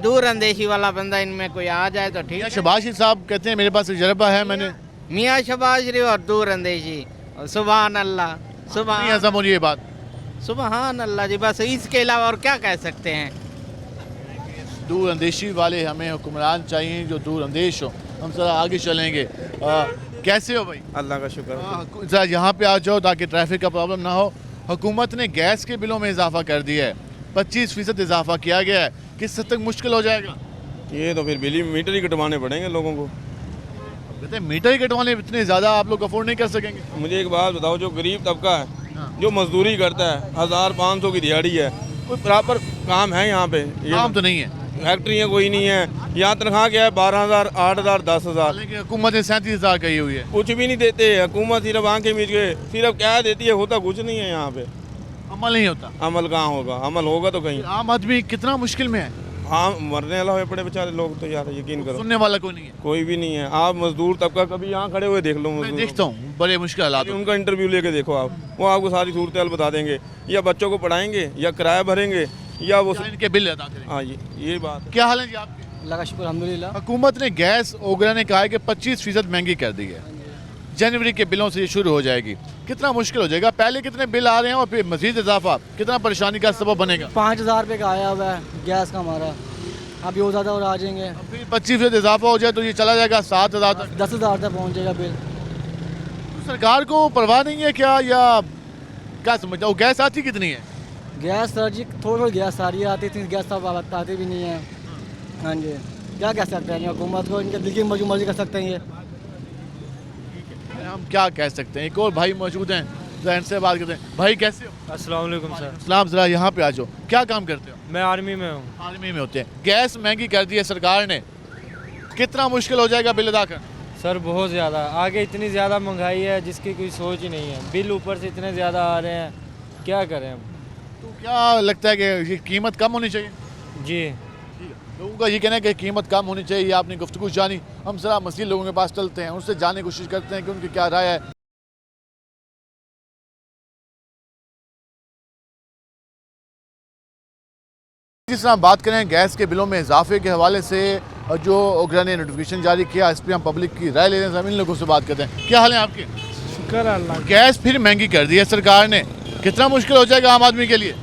दूर अंदेशी वाला बंदा इनमें कोई आ जाए तो ठीक है। शहबाज शरीफ साहब कहते हैं मेरे पास तजर्बा है, मैंने मियाँ शहबाज शरीफ और दूर अंदेशी, सुबहान अल्लाह, सुबहान ये बात, सुबहान अल्लाह जी। बस इसके अलावा और क्या कह सकते हैं। दूर अंदेशी वाले हमें हुक्मरान चाहिए जो दूर अंदेश हो। हम ज़रा आगे चलेंगे। कैसे हो भाई? अल्लाह का शुक्र। ज़रा यहाँ पे आ जाओ ताकि ट्रैफिक का प्रॉब्लम ना हो। हुकूमत ने गैस के बिलों में इजाफा कर दिया है, 25% इजाफा किया गया है। किस हद तक मुश्किल हो जाएगा? ये तो फिर बिजली मीटर ही कटवाने पड़ेंगे लोगों को। कहते हैं मीटर ही कटवाने, इतने ज़्यादा आप लोग अफोर्ड नहीं कर सकेंगे। मुझे एक बात बताओ, जो गरीब तबका है, जो मजदूरी करता है, 1500 की दिहाड़ी है, कोई प्रॉपर काम है यहाँ पे? काम तो नहीं है, फैक्ट्रियाँ कोई नहीं है। यहाँ तनख्वाह क्या है? 12,000, 8,000, 10,000। हुकूमत ने 37,000 कही हुई है। कुछ भी नहीं देते। हुकूमत सिर्फ आंखें मीच के सिर्फ क्या देती है, होता कुछ नहीं है यहाँ पे। अमल नहीं होता। अमल कहाँ होगा? अमल होगा तो कहीं। आम आदमी कितना मुश्किल में है। हाँ, मरने वाला हुए पड़े बेचारे लोग तो यार, यकीन करो। सुनने वाला कोई नहीं है, कोई भी नहीं है। आप मजदूर तबका कभी यहाँ खड़े हुए देख लो, मैं देखता हूँ बड़े मुश्किल हालात। उनका इंटरव्यू लेके देखो आप, वो आपको सारी सूरत हाल बता देंगे। या बच्चों को पढ़ाएंगे, या किराया भरेंगे, या वो इनके बिल अदा करेंगे। हाँ, ये बात। क्या हाल है जी आपके? अल्लाह का शुक्र अल्हम्दुलिल्लाह। हुकूमत ने गैस ओगरा ने कहा है कि 25% महंगी कर दी है। जनवरी के बिलों से ये शुरू हो जाएगी। कितना मुश्किल हो जाएगा? पहले कितने बिल आ रहे हैं और फिर मजीद इजाफा, कितना परेशानी का सबब बनेगा? 5,000 रुपये का आया हुआ है गैस का हमारा, अभी वो ज़्यादा और आ जाएंगे। फिर 25% इजाफा हो जाए तो ये चला जाएगा 7,000 तक, 10,000 तक पहुँच जाएगा बिल। तो सरकार को परवाह नहीं है क्या, या क्या समझता हूँ? गैस आती कितनी है? गैस सर जी थोड़ी गैस आ रही है, आती थी गैस सब आती भी नहीं है। हाँ जी, क्या कह सकते हैं हुकूमत को, इनके दिल की मर्जी कर सकते हैं ये। हम क्या कह सकते हैं। एक और भाई मौजूद हैं, जरा इनसे बात करते हैं। भाई कैसे हो? अस्सलाम वालेकुम सर। सलाम, जरा यहाँ पे आ जाओ। क्या काम करते हो? मैं आर्मी में हूँ। आर्मी में होते हैं। गैस महंगी कर दी है सरकार ने, कितना मुश्किल हो जाएगा बिल अदा करना? सर बहुत ज़्यादा, आगे इतनी ज़्यादा महंगाई है जिसकी कोई सोच ही नहीं है। बिल ऊपर से इतने ज़्यादा आ रहे हैं, क्या करें हम। तो क्या लगता है कि ये कीमत कम होनी चाहिए? जी लोगों का ये कहना है कि कीमत कम होनी चाहिए। आपने गुफ्तगू जानी, हम जरा मज़ीद लोगों के पास चलते हैं, उनसे जानने की कोशिश करते हैं कि उनकी क्या राय है। जिस तरह बात करें गैस के बिलों में इजाफे के हवाले से जो ओगरा ने नोटिफिकेशन जारी किया, इस पर हम पब्लिक की राय ले रहे हैं। इन लोगों से बात करते हैं। क्या हाल है आपके? शुक्र अल्लाह। गैस फिर महंगी कर दी है सरकार ने, कितना मुश्किल हो जाएगा आम आदमी के लिए?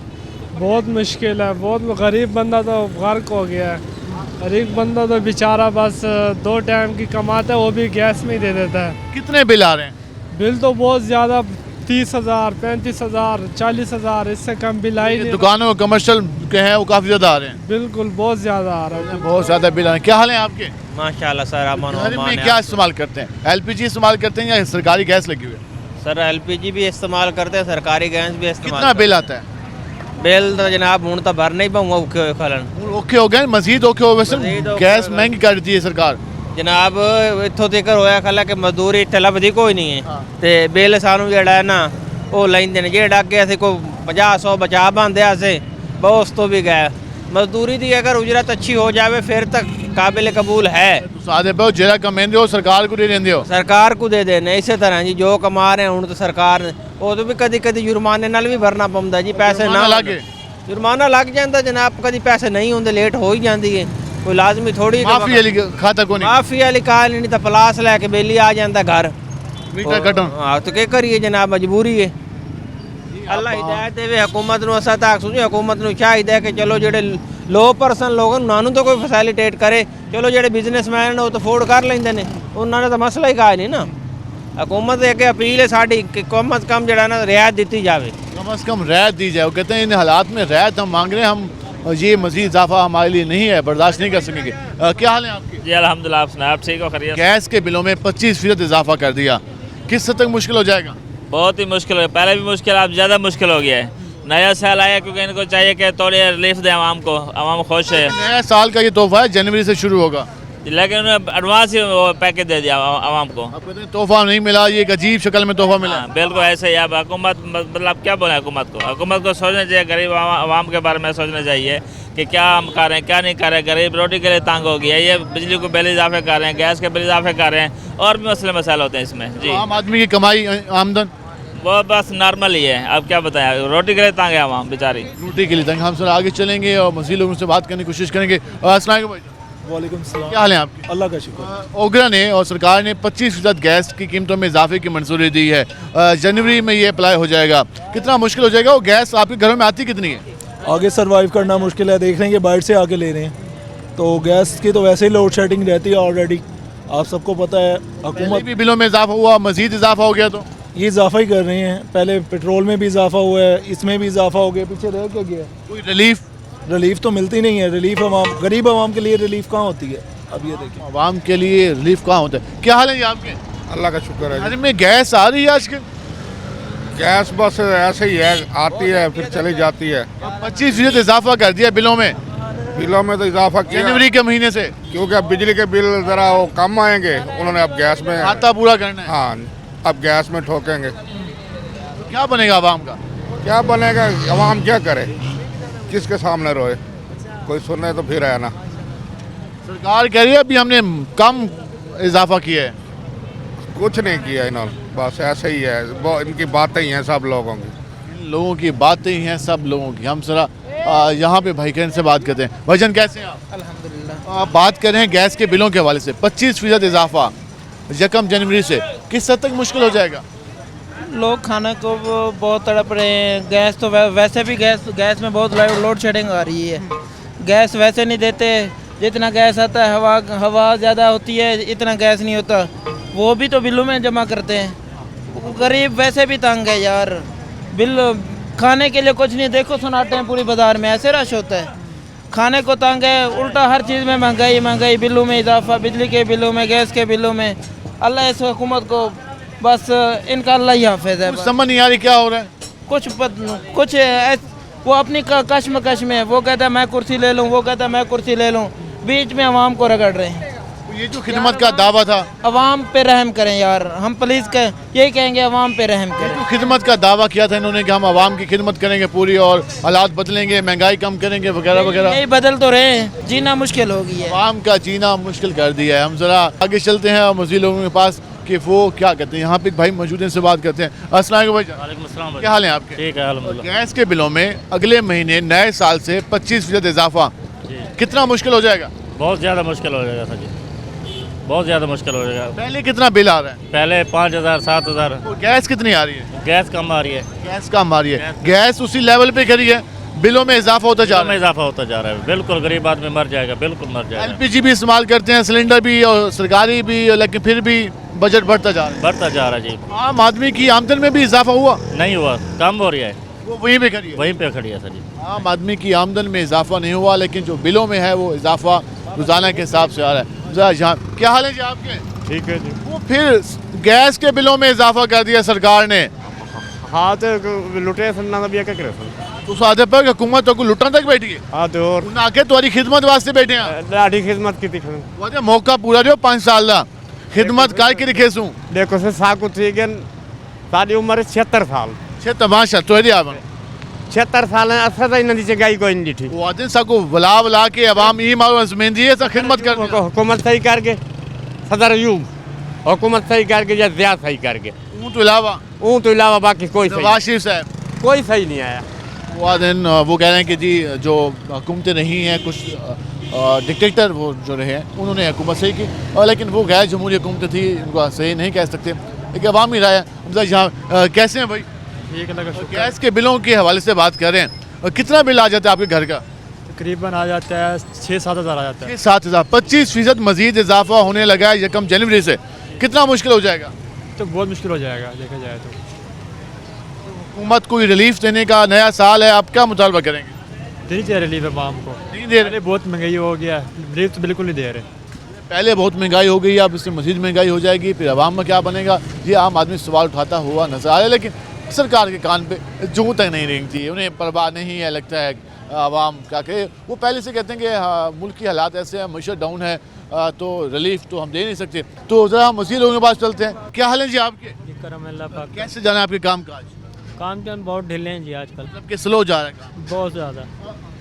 बहुत मुश्किल है, बहुत गरीब बंदा तो गर्क हो गया है। गरीब बंदा तो बेचारा बस 2 टाइम की कमाता है, वो भी गैस में ही दे देता है। कितने बिल आ रहे हैं? बिल तो बहुत ज़्यादा, 30,000, 35,000, 40,000, इससे कम बिल आई नहीं। दुकानों कमर्शियल के हैं वो काफ़ी ज़्यादा आ रहे हैं। बिल्कुल बहुत ज़्यादा आ रहा है, बहुत ज़्यादा बिल आ रहे हैं। क्या हाल है आपके? माशाल्लाह सर, अमन घर में क्या इस्तेमाल करते हैं? एलपीजी इस्तेमाल करते हैं या सरकारी गैस लगी हुई है? सर एलपीजी भी इस्तेमाल करते हैं, सरकारी गैस भी इस्तेमाल। कितना बिल आता है? बिल तो जनाब हूँ तो भर नहीं पाऊंगा औखे होए खलन। ओके हो गए, मजीद ओके हो वैसे। मजीद औखे गैस हो गए। महंगी कर दी है सरकार। जनाब इत्थों तक होया खला कि मजदूरी इत्थे लभदी कोई नहीं है ते बिल सानू जेड़ा है ना वो लेंदे ने, जेड़ा अगे असीं कोई 50-100 बचा पांदे असे बहुत उस तो भी गए। मजदूरी दी अगर उजरत अच्छी हो जाए फिर तक काबिल कबूल है। सादे पे जेड़ा कमेंदे हो सरकार को दे देंदे हो? सरकार को दे देने इस तरह जी, जो कमा रहे हैं हूँ तो सरकार वो तो भी कदी कदी जुर्माने नाल भी भरना पौंदा जी। पैसे ना लगे, जुर्माना लग जाता जनाब, कदी पैसे नहीं होंगे, लेट हो ही जाती है। कोई लाजमी थोड़ी माफी वाली खाता को नहीं, माफी वाली कहा नहीं तो पलास लैके बेली आ जाता घर। मीटर कटन। हाँ तो क्या करिए जनाब, मजबूरी है। अल्लाह हिदायत देवे हुकूमत नूं। असां तां सोचो हुकूमत नूं चाहिए है कि चलो जेडे लो पर्सन लोग उन्होंने तो कोई फैसिलिटेट करे। चलो जेडे बिजनेसमैन वो तो अफोर्ड कर लेंदे ने, उन्होंने तो मसला ही कहा नहीं ना। हुकूमत अगे अपील है साड़ी कि कम अज कम जड़ा ना रियायत दी जाए, कम से कम रियायत दी जाए। वो कहते हैं इन हालात में रियायत हम मांग रहे हैं, हम ये मजीद इजाफा हमारे लिए नहीं है, बर्दाश्त नहीं कर सकेंगे। क्या हाल है आपके? जी अल्हम्दुलिल्लाह, आप सुनाए? आप ठीक हो? खैरियत? गैस के बिलों में 25% इजाफा कर दिया, किस हद तक मुश्किल हो जाएगा? बहुत ही मुश्किल है, पहले भी मुश्किल, अब ज़्यादा मुश्किल हो गया है। नया साल आया क्योंकि इनको चाहिए कि थोड़ी रिलीफ दें आवाम को, आवाम खुश है। नया साल का ये तोहफा है, जनवरी से शुरू होगा, लेकिन उन्होंने एडवांस ही वो पैकेज दे दिया आवाम को। अब कहते हैं तोहफा नहीं मिला, ये एक अजीब शक्ल में तोहफा मिला। हाँ, बिल्कुल ऐसे ही। अब हुकूमत मतलब क्या बोले, हुकूमत को सोचना चाहिए, गरीब आवाम के बारे में सोचना चाहिए कि क्या हम कर रहे हैं क्या नहीं कर रहे हैं। गरीब रोटी के लिए तंग हो गया, ये बिजली को बिल इजाफे कर रहे हैं, गैस के बिल इजाफे कर रहे हैं, और भी मसले मसाइल होते हैं इसमें। जी आम आदमी की कमाई आमदन वो बस नॉर्मल ही है, अब क्या बताएं, रोटी के लिए तंग है आवाम बेचारी, रोटी के लिए तंग। हम सर आगे चलेंगे और मज़ीद लोगों से बात करने की कोशिश करेंगे। अस्सलाम वालेकुम। वालेकुम सलाम। क्या हाल है आपके? अल्लाह का शुक्र। ओगरा ने और सरकार ने 25% गैस की कीमतों में इजाफे की मंजूरी दी है। जनवरी में ये अप्लाई हो जाएगा, कितना मुश्किल हो जाएगा? वो गैस आपके घरों में आती कितनी है? आगे सरवाइव करना मुश्किल है, देख रहे हैं कि बाहर से आके ले रहे हैं तो गैस की तो वैसे ही लोड शेडिंग रहती है ऑलरेडी, आप सबको पता है। हुकूमत भी बिलों में इजाफा हुआ, मजीद इजाफा हो गया, तो ये इजाफा ही कर रहे हैं। पहले पेट्रोल में भी इजाफा हुआ है, इसमें भी इजाफा हो गया, पीछे रह क्या गया? कोई रिलीफ तो मिलती नहीं है। रिलीफ गरीब आवाम के लिए रिलीफ कहाँ होती है? अब ये देखिए आवाम के लिए रिलीफ कहाँ होता है। क्या हाल है ये आपके? अल्लाह का शुक्र है। घर में गैस आ रही है आजकल? गैस बस ऐसे ही है, आती है फिर चली जाती है। 25% इजाफा कर दिया बिलों में, बिलों में तो इजाफा किया जनवरी के महीने से, क्योंकि अब बिजली के बिल ज़रा वो कम आएंगे, उन्होंने अब गैस में खाता पूरा करना है। हाँ अब गैस में ठोकेंगे। तो क्या बनेगा आवाम का? क्या बनेगा, अवाम क्या करे, किसके सामने रोए, कोई सुने तो फिर है ना। सरकार कह रही है अभी हमने कम इजाफा किया है। कुछ नहीं किया इन्होंने, बस ऐसे ही है, वो इनकी बातें ही हैं सब लोगों की। इन लोगों की बातें ही हैं सब लोगों की। हम जरा यहाँ पे भाईजान से बात करते हैं। भाईजान कैसे हैं आप? अल्हम्दुलिल्लाह। आप बात कर रहे हैं गैस के बिलों के हवाले से, 25% इजाफा 1 जनवरी से, किस हद तक मुश्किल हो जाएगा? लोग खाने को बहुत तड़प रहे हैं। गैस तो वैसे भी गैस में बहुत लोड शेडिंग आ रही है। गैस वैसे नहीं देते, जितना गैस आता है हवा ज़्यादा होती है, इतना गैस नहीं होता, वो भी तो बिलों में जमा करते हैं। गरीब वैसे भी तंग है यार, बिल खाने के लिए कुछ नहीं, देखो सुनाते हैं पूरी बाज़ार में ऐसे रश होता है, खाने को तंग है, उल्टा हर चीज़ में महंगाई, बिलों में इजाफा, बिजली के बिलों में, गैस के बिलों में। अल्लाह इस हुकूमत को बस इनका अल्लाह ही हाफिज है। कुछ समझ नहीं आ रही क्या हो रहा है। कुछ वो अपनी कश्मकश में, वो कहता है मैं कुर्सी ले लूँ, वो कहता है मैं कुर्सी ले लूँ, बीच में अवाम को रगड़ रहे हैं। ये जो खिदमत का दावा था, अवाम पे रहम करें यार, हम पुलिस के यही कहेंगे अवाम पे रहम करें। जो खिदमत का दावा किया था इन्होंने कि हम आवाम की खिदमत करेंगे पूरी और हालात बदलेंगे, महंगाई कम करेंगे वगैरह वगैरह, यही बदल तो रहे हैं, जीना मुश्किल हो गई है। आवाम का जीना मुश्किल कर दिया है। हम जरा आगे चलते हैं और मज़ीद लोगों के पास कि वो क्या कहते हैं। यहाँ पे एक भाई मौजूद हैं, इनसे बात करते हैं। अस्सलाम वालेकुम भाई, क्या हाल है आपके? ठीक है अल्हम्दुलिल्लाह। गैस के बिलों में अगले महीने नए साल से 25% इजाफा, कितना मुश्किल हो जाएगा? बहुत ज़्यादा मुश्किल हो जाएगा सर जी, बहुत ज़्यादा मुश्किल हो जाएगा। पहले कितना बिल आ रहा है? पहले 5000 7000। और गैस कितनी आ रही है? गैस कम आ रही है। गैस कम आ रही है। गैस उसी लेवल पे खड़ी है, बिलों में इजाफा होता जा रहा है। इजाफा होता जा रहा है, बिल्कुल गरीब आदमी मर जाएगा, बिल्कुल मर जाएगा। LPG भी इस्तेमाल करते हैं, सिलेंडर भी और सरकारी भी, लेकिन फिर भी बजट बढ़ता जा रहा है। बढ़ता जा रहा है जी। आम आदमी की आमदन में भी इजाफा हुआ? नहीं हुआ, कम हो रही है, वो वहीं पे खड़ी है। वहीं पे खड़ी है सर जी। आम आदमी की आमदन में इजाफा नहीं हुआ, लेकिन जो बिलों में है वो इजाफा रोजाना के हिसाब से आ रहा है। जरा यहाँ क्या हाल है जी आपके? ठीक है जी। वो फिर गैस के बिलों में इजाफा कर दिया सरकार ने। हाँ तो लुटे सुनना भी क्या करे तो सादे पर हुकूमत को लुटन तक बैठी है। हाँ तो और आके तुम्हारी खिदमत वास्ते बैठे हैं। लाठी खिदमत की दिख वो मौका पूरा जो 5 साल का खिदमत करके रखे सू। देखो से साकु थी गन सारी उम्र 76 साल। 6 तमाशा तो है आप 76 साल असर तो इन जगह कोई नहीं थी। वो दिन साको बुला बुला के अवाम ई मारो मेहंदी है सा खिदमत कर हुकूमत सही करके सदर यूब हुकूमत सही करके या ज़्यादा सही करके ऊँ तो इलावा बाकी कोई नवाज शरीफ साहब कोई सही नहीं आया। वो दिन वो कह रहे हैं कि जी जो हुकूमतें नहीं हैं, कुछ डिक्टेटर वो जो रहे हैं उन्होंने हुकूमत सही की, और लेकिन वो गैर जमहूरी हुकूमतें थी, उनको सही नहीं कह सकते। एक अवामी राय है। यहाँ कैसे हैं भाई? गैस के बिलों के हवाले से बात कर रहे हैं, और कितना बिल आ जाता है आपके घर का? तकरीबन आ जाता है 6-7 हज़ार आ जाता है। 6-7 हज़ार। 25% मजीद इजाफा होने लगा है 1 जनवरी से। कितना मुश्किल हो जाएगा? तो बहुत मुश्किल हो जाएगा देखा जाए तो। हुकूमत कोई रिलीफ देने का नया साल है, आप क्या मुतालबा करेंगे? देनी चाहिए रिलीफ है आवाम को। नहीं दे रहे, बहुत महंगाई हो गया, रिलीफ तो बिल्कुल नहीं दे रहे। पहले बहुत महंगाई हो गई, अब इससे मजीद महंगाई हो जाएगी, फिर आवाम में क्या बनेगा? ये आम आदमी सवाल उठाता हुआ नजर आ रहा है, लेकिन सरकार के कान पे जूं तक नहीं रेंगती है, उन्हें परवाह नहीं है। लगता है आवाम क्या कहे, वो पहले से कहते हैं कि मुल्क की हालात ऐसे हैं, मईशत डाउन है, तो रिलीफ तो हम दे नहीं सकते। तो ज़रा हम मज़ीद लोगों के पास चलते हैं। क्या हाल है जी आपके? कैसे जाना है आपके काम काज? काम के बहुत ढीले हैं जी आजकल, मतलब कि स्लो जा रहा है काम? बहुत ज़्यादा।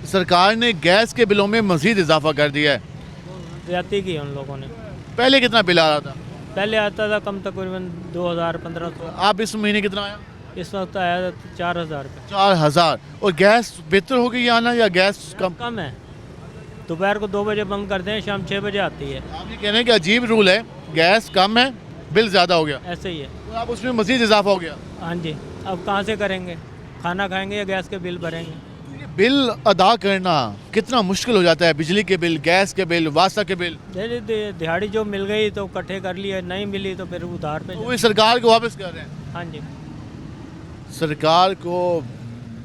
सरकार ने गैस के बिलों में मजीद इजाफा कर दिया है। ज्यादती की उन लोगों ने। पहले कितना बिल आ रहा था? पहले आता था कम तकरीबन 2000-1500। आप इस महीने कितना आया? इस वक्त आया 4000 रुपये। 4000। और गैस बेहतर हो गई आना या गैस कम है? दोपहर को 2 बजे बंद करते हैं, शाम 6 बजे आती है। आप ये कह रहे हैं कि अजीब रूल है, गैस कम है बिल ज़्यादा हो गया। ऐसे ही है। तो आप उसमें मजीद इजाफा हो गया। हाँ जी, अब कहाँ से करेंगे? खाना खाएंगे या गैस के बिल भरेंगे? बिल अदा करना कितना मुश्किल हो जाता है, बिजली के बिल, गैस के बिल, वास्ता के बिल। दिहाड़ी जो मिल गई तो इकट्ठे कर लिए, नहीं मिली तो फिर उधार पे। वो सरकार को वापस कर रहे हैं। हाँ जी, सरकार को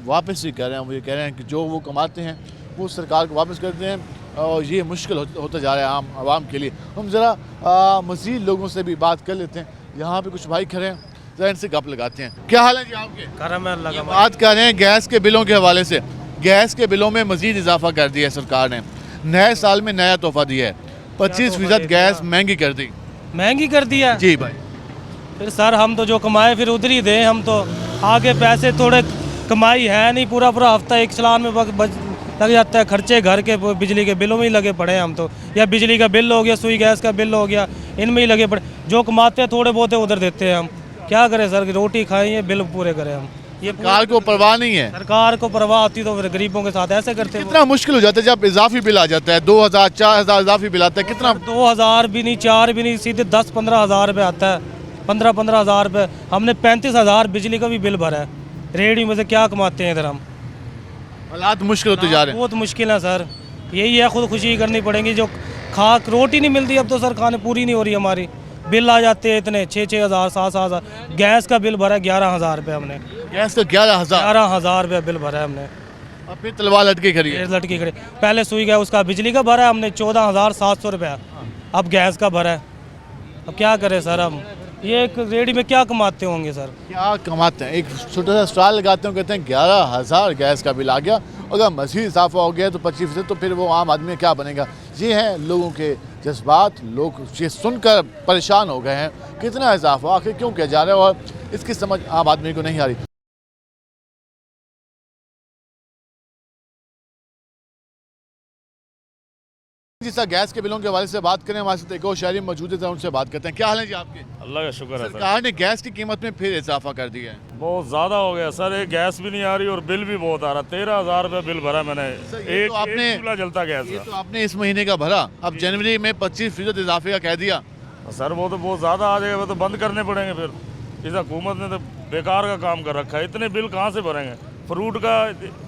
वापस ही कर रहे हैं। वो ये कह रहे हैं कि जो वो कमाते हैं वो सरकार को वापस करते हैं, और ये मुश्किल होता जा रहा है आवाम के लिए। हम ज़रा मज़ीद लोगों से भी बात कर लेते हैं। यहाँ पे कुछ भाई खड़े हैं, ज़रा इनसे गप लगाते हैं। क्या हाल है जी आपके? बात कर रहे हैं गैस के बिलों के हवाले से। गैस के बिलों में मजीद इजाफा कर दिया है सरकार ने, नए साल में नया तोहफा दिया है। 25% गैस महंगी कर दी। महंगी कर दिया जी भाई। फिर सर हम तो जो कमाए फिर उधर ही दें, हम तो आगे पैसे थोड़े कमाई है नहीं, पूरा हफ्ता एक चलान में लग जाता है, खर्चे घर के बिजली के बिलों में ही लगे पड़े हैं हम तो, या बिजली का बिल हो गया, सुई गैस का बिल हो गया, इनमें ही लगे पड़े। जो कमाते हैं थोड़े बहुत उधर देते हैं हम, क्या करें सर, रोटी खाएं या बिल पूरे करें हम। ये सरकार को परवाह नहीं है। सरकार को परवाह होती तो फिर गरीबों के साथ ऐसे करते हैं। कितना मुश्किल हो जाता है जब इजाफी बिल आ जाता है, 2000 4000 इजाफी बिल आता है। कितना? 2000 भी नहीं, 4 भी नहीं, सीधे 10-15 हज़ार रुपये आता है। 15-15 हज़ार रुपये। हमने 35,000 बिजली का भी बिल भरा है। रेडियो में से क्या कमाते हैं इधर हम। हालात मुश्किल होते जा रहे हैं। बहुत मुश्किल है सर, यही है, खुद खुशी करनी पड़ेगी। जो रोटी नहीं मिलती अब तो सर, खाने पूरी नहीं हो रही हमारी। बिल आ जाते हैं इतने 6-6 हज़ार 7-7 हज़ार। गैस का बिल भरा है 11,000 रुपये हमने। गैस का 11,000 रुपये बिल भरा है हमने। अब फिर तलवार लटके खड़ी है। लटकी खड़ी। पहले सुई गया उसका बिजली का भरा है हमने 14,700 रुपया, अब गैस का भरा है। अब क्या करें सर हम, ये एक रेडी में क्या कमाते होंगे सर? क्या कमाते हैं? एक छोटा सा स्टॉल लगाते हैं, कहते हैं 11,000 गैस का बिल आ गया, अगर मज़ीद इजाफा हो गया तो 25%, तो फिर वो आम आदमी क्या बनेगा? ये हैं लोगों के जज्बात, लोग ये सुनकर परेशान हो गए हैं, कितना इजाफा आखिर क्यों किया जा रहा है, और इसकी समझ आम आदमी को नहीं आ रही। जिस तरह गैस के बिलों के हवाले से बात करें, हमारे साथ एक और शहरी मौजूद है, उनसे बात करते हैं। क्या हाल है जी आपके? अल्लाह का शुक्र है सर। सरकार ने गैस की कीमत में फिर इजाफा कर दिया है। बहुत ज़्यादा हो गया सर, एक गैस भी नहीं आ रही और बिल भी बहुत आ रहा। 13,000 रुपये बिल भरा मैंने, एक चूल्हा जलता गैस ये का। तो आपने इस महीने का भरा, अब जनवरी में 25% इजाफे का कह दिया। सर वो तो बहुत ज़्यादा आ जाएगा, वो तो बंद करने पड़ेंगे फिर। इस हुकूमत ने तो बेकार का काम कर रखा है, इतने बिल कहाँ से भरेंगे? फ्रूट का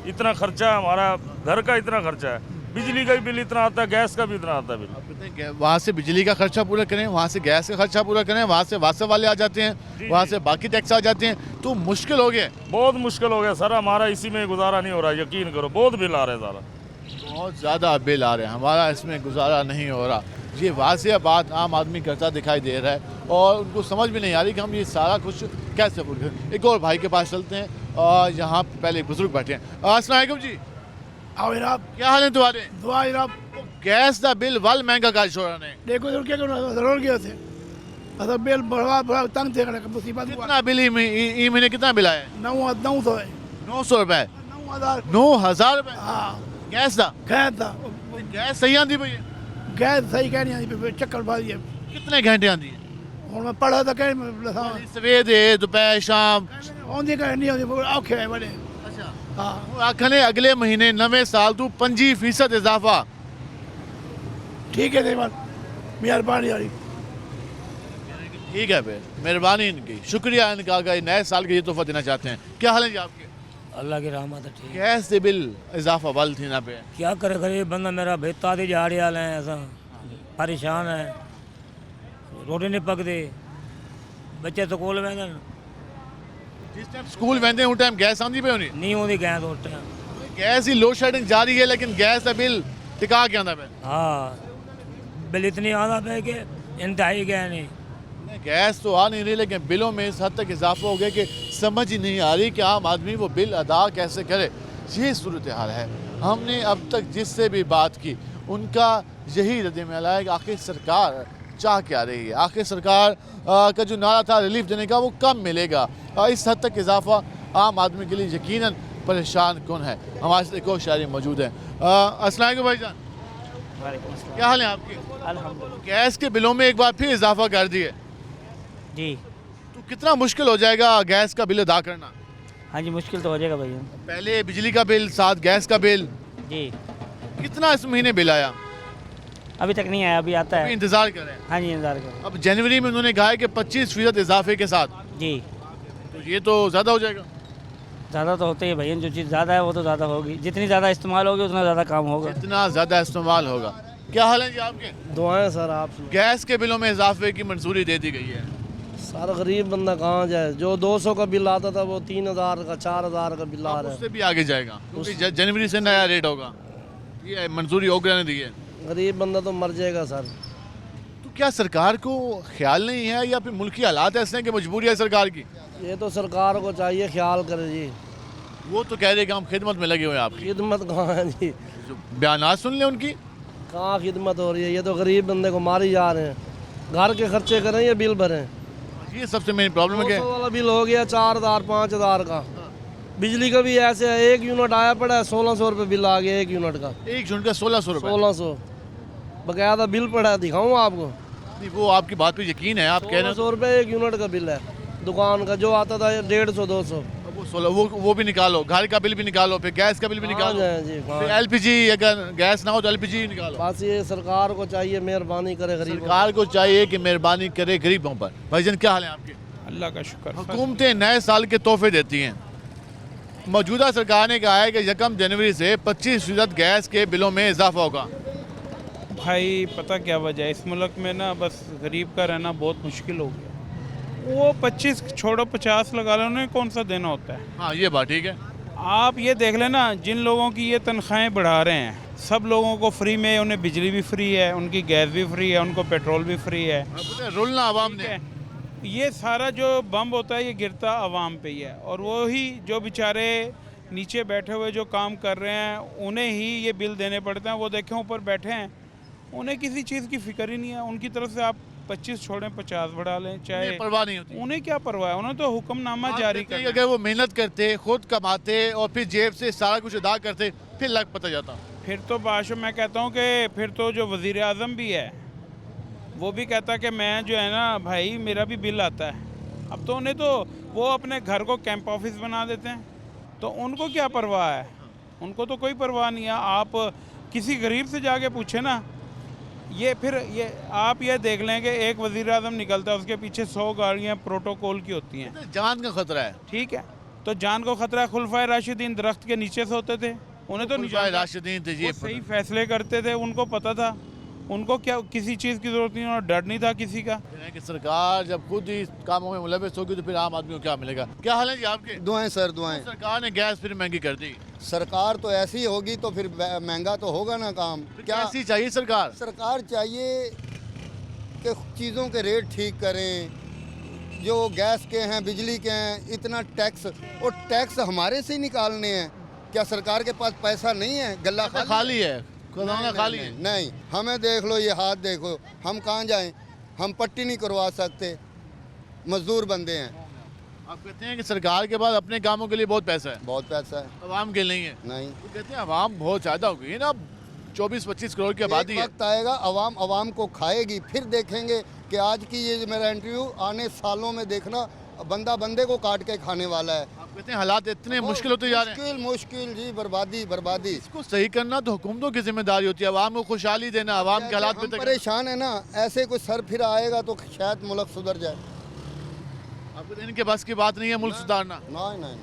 इतना खर्चा है, हमारा घर का इतना खर्चा है, बिजली का भी बिल इतना आता है, गैस का भी इतना आता है बिल। वहाँ से बिजली का खर्चा पूरा करें, वहाँ से गैस का खर्चा पूरा करें, वहाँ से वासव वाले आ जाते हैं, वहाँ से बाकी टैक्स आ जाते हैं, तो मुश्किल हो गया। बहुत मुश्किल हो गया सर, हमारा इसी में गुजारा नहीं हो रहा, यकीन करो। बहुत बिल आ रहे हैं सारा, बहुत ज़्यादा बिल आ रहे हैं, हमारा इसमें गुजारा नहीं हो रहा। ये वाज़ेह बात आम आदमी करता दिखाई दे रहा है, और उनको समझ भी नहीं आ रही कि हम ये सारा कुछ कैसे पूरा करें। एक और भाई के पास चलते हैं, और यहाँ पहले एक बुजुर्ग बैठे हैं। अस्सलाम वालेकुम जी। आओ जनाब, क्या हाल है तुम्हारे? दुआ जनाब। गैस का बिल वाल महंगा कर छोड़ा ने, देखो तो क्या करना जरूर गया थे, असल बिल बड़ा बड़ा तंग थे, मुसीबत। कितना बिल ई महीने कितना बिल आया? 900 है। 900 रुपए? 9,000 रुपए? हाँ। गैस का? गैस सही आती भैया? गैस सही कह नहीं आती, चक्कर बाजी है। कितने घंटे आती है? और मैं पढ़ा था कहीं सवेरे दोपहर शाम आँधी कहीं नहीं आती, औखे है बड़े। हाँ, आखने अगले महीने नवे साल तू 25% इजाफा। ठीक है देवान, मेहरबानी यारी। ठीक है फिर, मेहरबानी इनकी, शुक्रिया इनका, अगर नए साल के ये तोहफा देना चाहते हैं। क्या हाल है जी आपके? अल्लाह की रहमत है, ठीक है। गैस से बिल इजाफा वाल थी ना पे, क्या करे गरीब बंदा मेरा बेता दी झाड़ी वाले हैं, ऐसा परेशान है, रोटी नहीं पकती, बच्चे स्कूल में जिस टाइम स्कूल वेंदे उस टाइम गैस आंदी पे होनी नहीं होती गैस उस टाइम। गैस ही लोड शेडिंग जारी है, लेकिन गैस का बिल टिका के आंदा पे। हाँ, बिल इतनी आंदा पे कि इंतहाई गया नहीं। गैस तो आ नहीं रही, लेकिन बिलों में इस हद तक इजाफा हो गया कि समझ ही नहीं आ रही कि आम आदमी वो बिल अदा कैसे करे। ये सूरत हाल है। हमने अब तक जिससे भी बात की, उनका यही रद्द-ए-अमल है कि आखिर सरकार चाह क्या रही है, आखिर सरकार का जो नारा था रिलीफ देने का, वो कब मिलेगा। इस हद तक इजाफा आम आदमी के लिए यकीनन परेशान कौन है। हमारे साथ एक और शायरी मौजूद है। अस्सलाम वालेकुम भाईजान, क्या हाल है आपके? अल्हम्दुलिल्लाह। गैस के बिलों में एक बार फिर इजाफा कर दिए जी, तो कितना मुश्किल हो जाएगा गैस का बिल अदा करना? हाँ जी, मुश्किल तो हो जाएगा भैया। पहले बिजली का बिल, साथ गैस का बिल, जी कितना इस महीने बिल आया? अभी तक नहीं आया, अभी आता अभी है। इंतजार कर रहे हैं। हाँ जी, इंतजार करो। अब जनवरी में उन्होंने कहा है कि 25% इजाफे के साथ, जी, तो ये तो ज़्यादा हो जाएगा। ज़्यादा तो होते ही भैया, जो चीज़ ज़्यादा है वो तो ज़्यादा होगी, जितनी ज़्यादा इस्तेमाल होगी उतना ज़्यादा काम होगा। जितना ज़्यादा इस्तेमाल होगा। क्या हाल है जी आपके? दुआएं सर आप। गैस के बिलों में इजाफे की मंजूरी दे दी गई है। सारा गरीब बंदा कहाँ जाए, जो 200 का बिल आता था वो 3,000 का 4,000 का बिल आ रहा है। उससे भी आगे जाएगा, क्योंकि जनवरी से नया रेट होगा। ये मंजूरी ओगरा ने दी है। गरीब बंदा तो मर जाएगा सर। तो क्या सरकार को ख्याल नहीं है, या फिर मुल्की हालात ऐसे हैं कि मजबूरी है सरकार की? ये तो सरकार को चाहिए ख्याल करे जी। वो तो कह रहे कि हम खिदमत में लगे हुए हैं आपकी। खिदमत कहाँ है जी? जो बयानात सुन ले उनकी, कहाँ खिदमत हो रही है? ये तो गरीब बंदे को मारी जा रहे हैं। घर के खर्चे करें या बिल भरें? ये सबसे मेन प्रॉब्लम है। 200 वाला बिल हो गया 4,000 5,000 का। बिजली का भी ऐसे है, 1 यूनिट आया पड़ा है 1,600 रुपये बिल आ गया 1 यूनिट का। 1 यूनिट का 1,600 रुपये? 1,600 बकायदा बिल पड़ा है, दिखाऊँ आपको? वो आपकी बात पे यकीन है, आप कह रहे हैं। 1,600 रुपये 1 यूनिट का बिल है दुकान का, जो आता था 150 200। वो भी निकालो, घर का बिल भी निकालो, फिर गैस का बिल भी निकालो जी, फिर एलपीजी, अगर गैस ना हो तो एलपीजी निकालो। बस ये सरकार को चाहिए मेहरबानी करे गरीब। सरकार को चाहिए कि मेहरबानी करे गरीबों पर। भाईजान क्या हाल है आपके? अल्लाह का शुक्र। हुकूमतें नए साल के तोहफे देती हैं। मौजूदा सरकार ने कहा है कि 1 जनवरी से 25% गैस के बिलों में इजाफा होगा। भाई पता क्या वजह है, इस मुल्क में ना बस गरीब का रहना बहुत मुश्किल हो गया। वो 25 छोड़ो 50 लगा लो, उन्हें कौन सा देना होता है। हाँ, ये बात ठीक है। आप ये देख लेना, जिन लोगों की ये तनख्वाहें बढ़ा रहे हैं, सब लोगों को फ्री में, उन्हें बिजली भी फ्री है, उनकी गैस भी फ्री है, उनको पेट्रोल भी फ्री है। रुलना आवाम ने, ये सारा जो बम होता है ये गिरता आवाम पे ही है, और वही जो बेचारे नीचे बैठे हुए जो काम कर रहे हैं उन्हें ही ये बिल देने पड़ते हैं। वो देखें ऊपर बैठे हैं, उन्हें किसी चीज़ की फिक्र ही नहीं है। उनकी तरफ से आप 25 छोड़ें 50 बढ़ा लें, चाहे परवाह नहीं होती। उन्हें क्या परवाह है, उन्हें तो हुक्मनामा जारी कर। अगर वो मेहनत करते, खुद कमाते और फिर जेब से सारा कुछ अदा करते, फिर लग पता जाता। फिर तो बादशाह मैं कहता हूँ कि फिर तो जो वज़ीर आज़म भी है वो भी कहता कि मैं जो है ना भाई मेरा भी बिल आता है। अब तो उन्हें तो वो अपने घर को कैंप ऑफिस बना देते हैं, तो उनको क्या परवाह है, उनको तो कोई परवाह नहीं है। आप किसी गरीब से जाके पूछे ना, ये फिर ये आप ये देख लें कि एक वज़ीर आज़म निकलता है उसके पीछे 100 गाड़ियाँ प्रोटोकॉल की होती हैं। जान का खतरा है, ठीक है, तो जान को खतरा। खुलफाए राशिदीन दरख्त के नीचे से होते थे, उन्हें तो खुलफाए राशिदीन थे, वो सही फैसले करते थे, उनको पता था, उनको क्या किसी चीज़ की जरूरत नहीं और डर नहीं था किसी का। कि सरकार जब खुद ही कामों में मुलविस होगी तो फिर आम आदमी को क्या मिलेगा। क्या हाल है जी आपके? दुआएं सर दुआएं। सरकार ने गैस फिर महंगी कर दी। सरकार तो ऐसी होगी तो फिर महंगा तो होगा ना काम। क्या ऐसी चाहिए सरकार? सरकार चाहिए कि चीज़ों के रेट ठीक करें, जो गैस के हैं बिजली के हैं, इतना टैक्स, और टैक्स हमारे से ही निकालने हैं। क्या सरकार के पास पैसा नहीं है? गला खाली है, खजाना खाली है। नहीं, हमें देख लो, ये हाथ देखो, हम कहाँ जाएं? हम पट्टी नहीं करवा सकते, मजदूर बंदे हैं। आप कहते हैं कि सरकार के पास अपने कामों के लिए बहुत पैसा है। बहुत पैसा है, आवाम के नहीं है। नहीं, तो कहते हैं आवाम बहुत ज़्यादा हो गई है ना, 24-25 करोड़ की आबादी है। वक्त आएगा आवाम को खाएगी, फिर देखेंगे कि आज की ये मेरा इंटरव्यू आने सालों में देखना बंदा बंदे को काट के खाने वाला है। आप कहते हैं हालात इतने मुश्किल होते जा रहे हैं। मुश्किल जी, बर्बादी। इसको सही करना तो हुकूमतों की जिम्मेदारी होती है, आवाम को खुशहाली देना, आवाम के हालात बेहतर। परेशान है ना, ऐसे कोई सर फिर आएगा तो शायद मुल्क सुधर जाए। आप कहते हैं इनके बस की बात नहीं है मुल्क सुधारना। नहीं,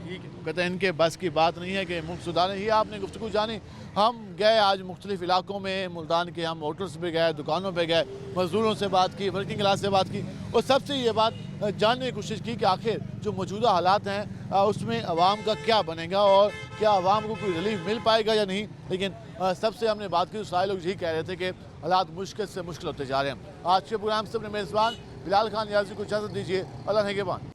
ठीक है, कहते हैं इनके बस की बात नहीं है कि मुल्क सुधारें। ये आपने गुफ्तगू जानी। हम गए आज मुख्तलिफ इलाकों में, मुल्तान के हम होटल्स पे गए, दुकानों पे गए, मजदूरों से बात की, वर्किंग क्लास से बात की, और सबसे ये बात जानने की कोशिश की कि आखिर जो मौजूदा हालात हैं उसमें आवाम का क्या बनेगा और क्या आवाम को कोई रिलीफ मिल पाएगा या नहीं। लेकिन सबसे हमने बात की तो सारे लोग यही कह रहे थे कि हालात मुश्किल से मुश्किल होते जा रहे हैं। आज के प्रोग्राम से अपने मेज़बान बिलाल खान नियाज़ी को इजाज़त दीजिए। अल्लाह निगहबान।